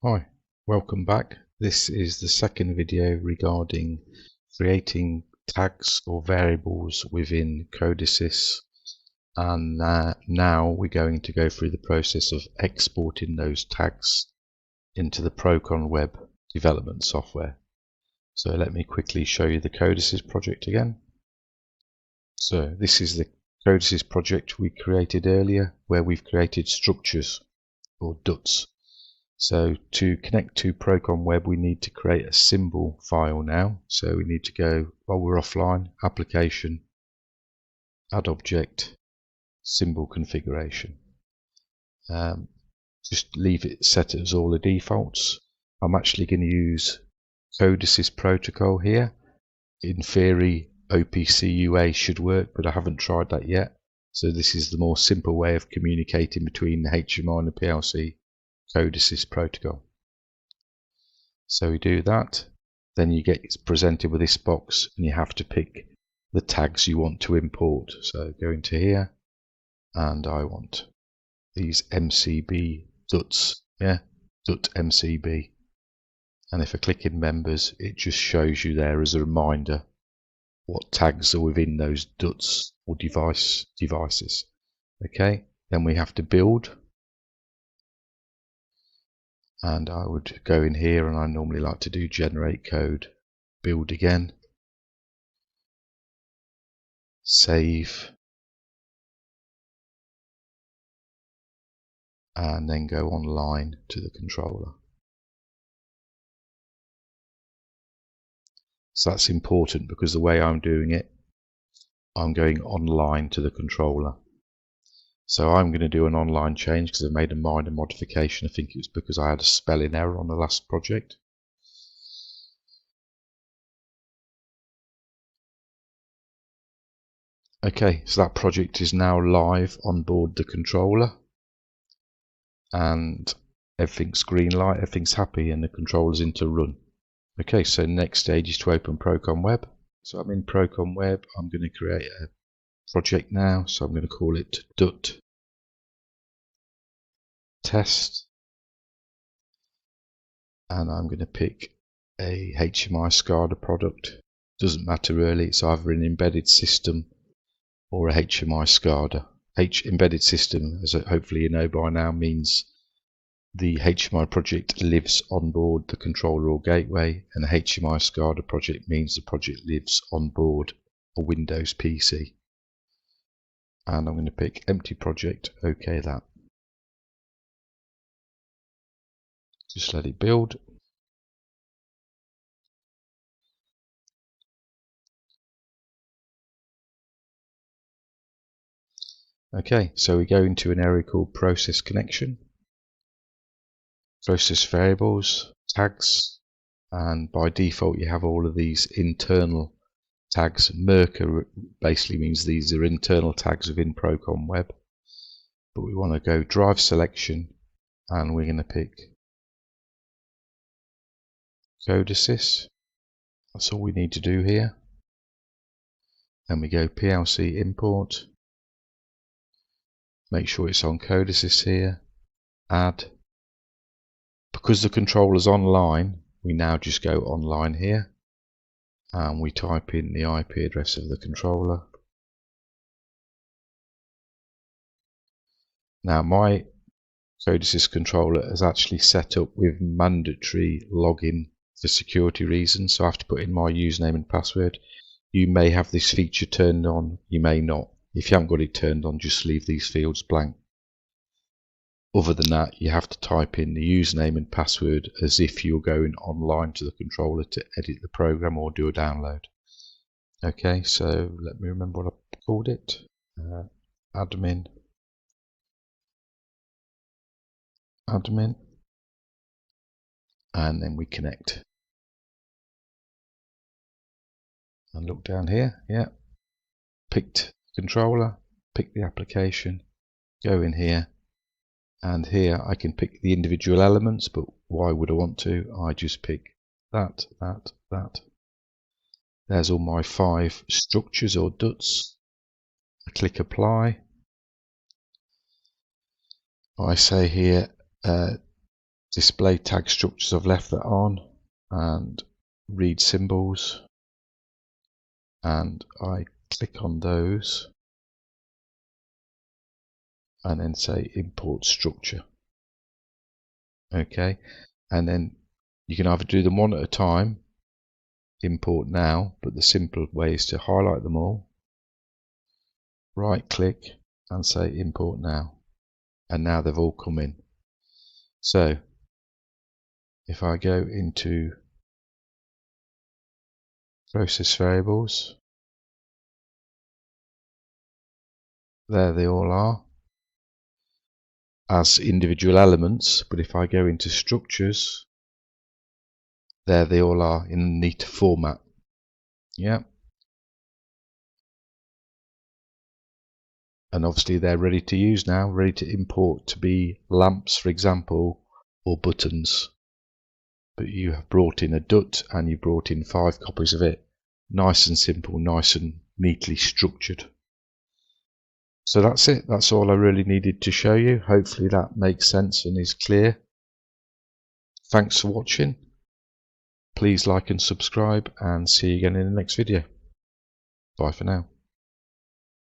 Hi, welcome back. This is the second video regarding creating tags or variables within Codesys, and now we're going to go through the process of exporting those tags into the ProconWeb development software. So let me quickly show you the Codesys project again. So this is the Codesys project we created earlier, where we've created structures or DUTs. So to connect to ProconWeb, we need to create a symbol file now. So we need to go, while we're offline, application, add object, symbol configuration. Just leave it set as all the defaults. I'm actually going to use Codesys protocol here. In theory, OPC UA should work, but I haven't tried that yet. So this is the more simple way of communicating between the HMI and the PLC. Codesys protocol. So we do that, then you get presented with this box and you have to pick the tags you want to import. So go into here and I want these MCB DUTs, DUT MCB, and if I click in members it just shows you there as a reminder what tags are within those DUTs or devices. Okay, then we have to build. And I would go in here, and I normally like to do generate code, build again, save, and then go online to the controller. So that's important because the way I'm doing it, I'm going online to the controller. So I'm going to do an online change because I made a minor modification. I think it was because I had a spelling error on the last project. Okay, so that project is now live on board the controller, and everything's green light, everything's happy, and the controller's into run. Okay, so next stage is to open ProconWeb. So I'm in ProconWeb. I'm going to create a project now, so I'm going to call it DUT test, and I'm going to pick a HMI SCADA product. Doesn't matter really, it's either an embedded system or a HMI SCADA. Embedded system, as hopefully you know by now, means the HMI project lives on board the controller or gateway, and the HMI SCADA project means the project lives on board a Windows PC. And I'm going to pick empty project, OK that. Just let it build. Okay, so we go into an area called process connection, process variables, tags, and by default you have all of these internal tags. Merker basically means these are internal tags within ProconWeb, but we want to go drive selection, and we're going to pick Codesys. That's all we need to do here. Then we go PLC import, make sure it's on Codesys here, add. Because the controller's online, we now just go online here and we type in the IP address of the controller. Now my Codesys controller is actually set up with mandatory login for security reasons, so I have to put in my username and password. You may have this feature turned on, you may not. If you haven't got it turned on, just leave these fields blank. Other than that, you have to type in the username and password as if you're going online to the controller to edit the program or do a download. Okay, so let me remember what I called it. Admin, and then we connect. And look down here, picked controller, pick the application, go in here, and here I can pick the individual elements, but why would I want to? I just pick that. There's all my 5 structures or DUTs. I click apply. I say here display tag structures, I've left that on, and read symbols, and I click on those and then say import structure. Okay, and then you can either do them one at a time, import now, but the simple way is to highlight them all, right click and say import now, and now they've all come in. So if I go into process variables, there they all are as individual elements, but if I go into structures, there they all are in a neat format. Yeah, and obviously they're ready to use now, ready to import to be lamps, for example, or buttons. But you have brought in a DUT and you brought in 5 copies of it. Nice and simple, nice and neatly structured. So that's it. That's all I really needed to show you. Hopefully that makes sense and is clear. Thanks for watching. Please like and subscribe, and see you again in the next video. Bye for now.